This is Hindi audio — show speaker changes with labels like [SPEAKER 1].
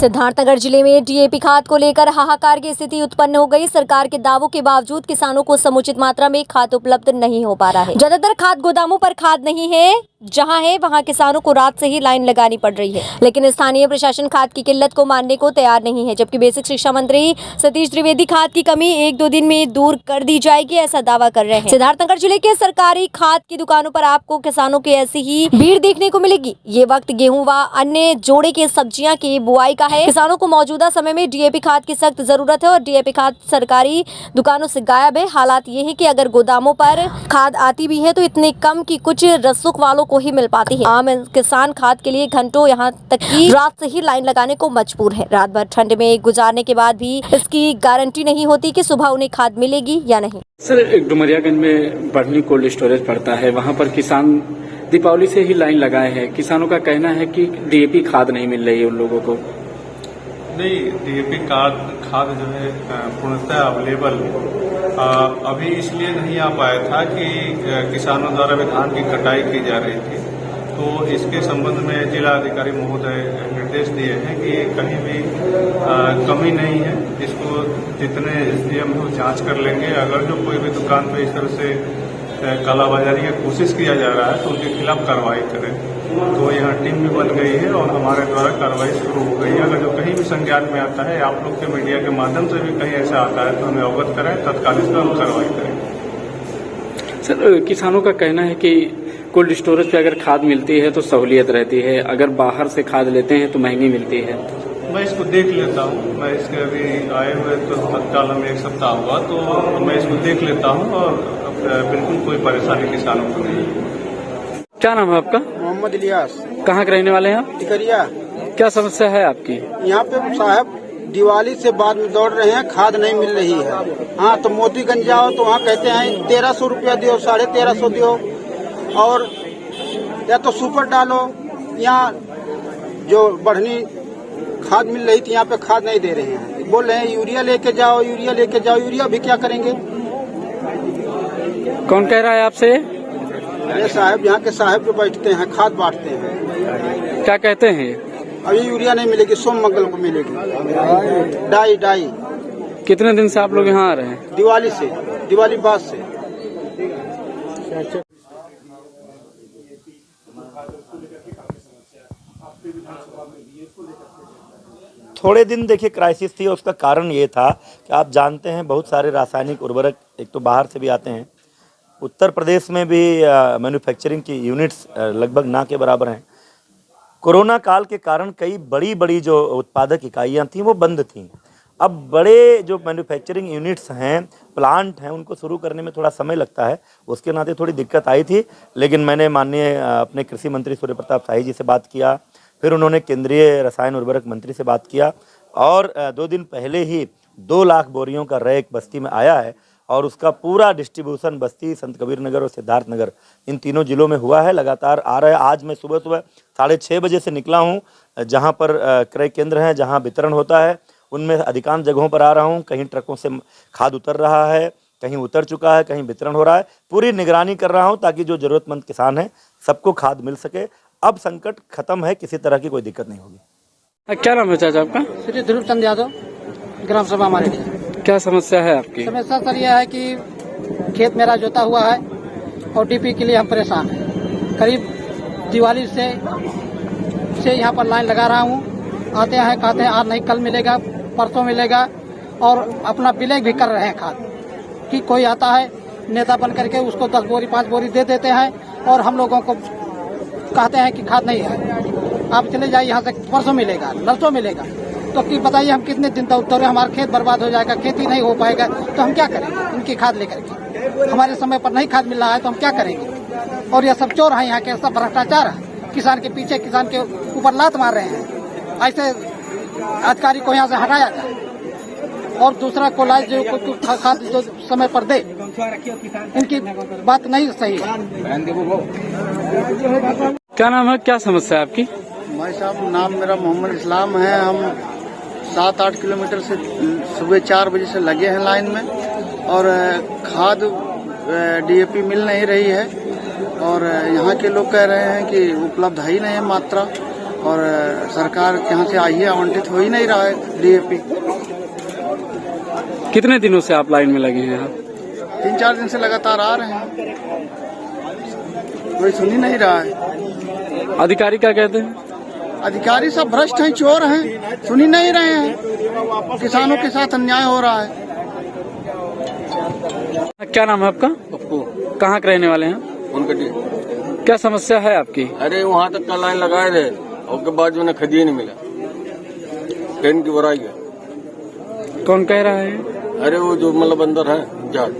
[SPEAKER 1] सिद्धार्थनगर जिले में डीएपी खाद को लेकर हाहाकार की स्थिति उत्पन्न हो गई। सरकार के दावों के बावजूद किसानों को समुचित मात्रा में खाद उपलब्ध नहीं हो पा रहा है। ज्यादातर खाद गोदामों पर खाद नहीं है, जहां है वहां किसानों को रात से ही लाइन लगानी पड़ रही है। लेकिन स्थानीय प्रशासन खाद की किल्लत को मानने को तैयार नहीं है, जबकि बेसिक शिक्षा मंत्री सतीश द्विवेदी खाद की कमी 1-2 दिन में दूर कर दी जाएगी, ऐसा दावा कर रहे हैं। सिद्धार्थनगर जिले के सरकारी खाद की दुकानों पर आपको किसानों की ऐसी ही भीड़ देखने को मिलेगी। ये वक्त गेहूं व अन्य जोड़े के सब्जियां की बुआई का है। किसानों को मौजूदा समय में डीएपी खाद की सख्त जरूरत है और डीएपी खाद सरकारी दुकानों से गायब है। हालात ये है कि अगर गोदामों पर खाद आती भी है तो इतने कम कि कुछ रसूख वालों को ही मिल पाती है। आम किसान खाद के लिए घंटों यहाँ तक कि रात से ही लाइन लगाने को मजबूर है। रात भर ठंड में गुजारने के बाद भी इसकी गारंटी नहीं होती कि सुबह उन्हें खाद मिलेगी या नहीं।
[SPEAKER 2] सर, डुमरियागंज में बढ़नी कोल्ड स्टोरेज पड़ता है, वहाँ पर किसान दीपावली से ही लाइन लगाए हैं। किसानों का कहना है कि डीएपी खाद नहीं मिल रही है उन लोगों को।
[SPEAKER 3] नहीं, डीएपी खाद जो है पूर्णतः अवेलेबल अभी इसलिए नहीं आ पाया था कि किसानों द्वारा भी धान की कटाई की जा रही थी। तो इसके संबंध में जिला अधिकारी महोदय निर्देश दिए हैं कि कहीं भी कमी नहीं है, इसको जितने एसडीएम हो जांच कर लेंगे। अगर जो कोई भी दुकान पे इस तरह से कालाबाजारी की कोशिश किया जा रहा है तो उनके खिलाफ कार्रवाई करें। तो यहाँ टीम भी बन गई है और हमारे द्वारा कार्रवाई शुरू हो गई है। अगर जो कहीं भी संज्ञान में आता है, आप लोग के मीडिया के माध्यम से भी कहीं ऐसा आता है तो हमें अवगत करें, तत्काल इस पर हम कार्रवाई करें।
[SPEAKER 2] सर, किसानों का कहना है कि कोल्ड स्टोरेज पे अगर खाद मिलती है तो सहूलियत रहती है, अगर बाहर से खाद लेते हैं तो महंगी मिलती है।
[SPEAKER 3] मैं इसको देख लेता हूँ, मैं इसके अभी आए हुए तो तत्काल में 1 सप्ताह हुआ, तो मैं इसको देख लेता हूँ और बिल्कुल कोई परेशानी किसानों को नहीं।
[SPEAKER 2] क्या नाम है आपका?
[SPEAKER 4] मोहम्मद इलियास।
[SPEAKER 2] कहाँ के रहने वाले हैं आप?
[SPEAKER 4] टिकरिया।
[SPEAKER 2] क्या समस्या है आपकी? यहाँ
[SPEAKER 4] पे साहब दिवाली से बाद में दौड़ रहे हैं, खाद नहीं मिल रही है। हाँ, तो मोतीगंज जाओ तो वहाँ कहते हैं 1300 रुपया दियो, 1350 दियो, और या तो सुपर डालो। यहाँ जो बढ़नी खाद मिल रही थी यहाँ पे खाद नहीं दे रहे हैं, बोल रहे हैं यूरिया लेके जाओ, यूरिया लेके जाओ। यूरिया भी क्या करेंगे?
[SPEAKER 2] कौन कह रहा है आपसे?
[SPEAKER 4] अरे साहब, यहाँ के साहब जो बैठते हैं खाद बांटते हैं।
[SPEAKER 2] क्या कहते हैं?
[SPEAKER 4] अभी यूरिया नहीं मिलेगी, सोम मंगल को मिलेगी। डाई
[SPEAKER 2] कितने दिन से आप लोग यहाँ आ रहे हैं?
[SPEAKER 4] दिवाली से, दिवाली बाद से।
[SPEAKER 5] थोड़े दिन देखिए क्राइसिस थी, उसका कारण ये था कि आप जानते हैं बहुत सारे रासायनिक उर्वरक एक तो बाहर से भी आते हैं। उत्तर प्रदेश में भी मैन्युफैक्चरिंग की यूनिट्स लगभग ना के बराबर हैं। कोरोना काल के कारण कई बड़ी जो उत्पादक इकाइयां थीं वो बंद थीं। अब बड़े जो मैन्युफैक्चरिंग यूनिट्स हैं, प्लांट हैं, उनको शुरू करने में थोड़ा समय लगता है। उसके नाते थोड़ी दिक्कत आई थी, लेकिन मैंने माननीय अपने कृषि मंत्री सूर्य प्रताप शाही जी से बात किया, फिर उन्होंने केंद्रीय रसायन उर्वरक मंत्री से बात किया और 2 दिन पहले ही 2 लाख बोरियों का रैक बस्ती में आया है और उसका पूरा डिस्ट्रीब्यूशन बस्ती, संत कबीर नगर और सिद्धार्थनगर इन तीनों जिलों में हुआ है, लगातार आ रहा है। आज मैं सुबह 6:30 बजे से निकला हूँ, जहाँ पर क्रय केंद्र हैं, जहाँ वितरण होता है, उनमें अधिकांश जगहों पर आ रहा हूँ। कहीं ट्रकों से खाद उतर रहा है, कहीं उतर चुका है, कहीं वितरण हो रहा है। पूरी निगरानी कर रहा हूँ ताकि जो ज़रूरतमंद किसान हैं सबको खाद मिल सके। अब संकट खत्म है, किसी तरह की कोई दिक्कत नहीं होगी।
[SPEAKER 2] क्या नाम है चाचा आपका?
[SPEAKER 6] श्री ध्रुव चंद यादव, ग्राम सभा हमारे लिए।
[SPEAKER 2] क्या समस्या है आपकी?
[SPEAKER 6] समस्या सर यह है कि खेत मेरा जोता हुआ है और डीपी के लिए हम परेशान हैं। करीब दिवाली से यहाँ पर लाइन लगा रहा हूँ। आते हैं, कहते हैं आज नहीं कल मिलेगा, परसों मिलेगा, और अपना बिले भी कर रहे हैं खाद कि कोई आता है नेता बन करके उसको 10 बोरी 5 बोरी दे देते हैं और हम लोगों को कहते हैं कि खाद नहीं है, आप चले जाइए यहाँ से, परसों मिलेगा, नरसों मिलेगा। तो कि बताइए हम कितने दिन तक उतरे, हमारा खेत बर्बाद हो जाएगा, खेती नहीं हो पाएगा, तो हम क्या करेंगे? इनकी खाद लेकर के हमारे समय पर नहीं खाद मिल रहा है तो हम क्या करेंगे? और ये सब चोर हैं, यहाँ के सब भ्रष्टाचार है, किसान के पीछे, किसान के ऊपर लात मार रहे हैं। ऐसे अधिकारी को यहाँ से हटाया जाए और दूसरा को लाए जो खाद जो समय पर दे। इनकी बात नहीं सही है।
[SPEAKER 2] क्या नाम है, क्या समस्या है आपकी?
[SPEAKER 4] भाई साहब, नाम मेरा मोहम्मद इस्लाम है। हम 7-8 किलोमीटर से सुबह 4 बजे से लगे हैं लाइन में और खाद डीएपी मिल नहीं रही है और यहाँ के लोग कह रहे हैं कि उपलब्ध ही नहीं है मात्रा। और सरकार के यहाँ से आई है, आवंटित हो ही नहीं रहा है डीएपी।
[SPEAKER 2] कितने दिनों से आप लाइन में लगे हैं आप?
[SPEAKER 4] 3-4 दिन से लगातार आ रहे हैं, कोई सुन ही नहीं रहा है।
[SPEAKER 2] अधिकारी क्या कहते हैं?
[SPEAKER 4] अधिकारी सब भ्रष्ट हैं, चोर हैं, सुन ही नहीं रहे हैं। किसानों के साथ अन्याय हो रहा है।
[SPEAKER 2] क्या नाम है आपका?
[SPEAKER 7] पप्पू
[SPEAKER 2] कहाँ के रहने वाले हैं?
[SPEAKER 7] उनकटी।
[SPEAKER 2] क्या समस्या है आपकी?
[SPEAKER 7] अरे वहाँ तक का लाइन लगाए थे, उसके बाद जो है खदी नहीं मिला, ट्रेन की बुराई है।
[SPEAKER 2] कौन कह रहा है?
[SPEAKER 7] अरे वो जो मतलब अंदर है जहाज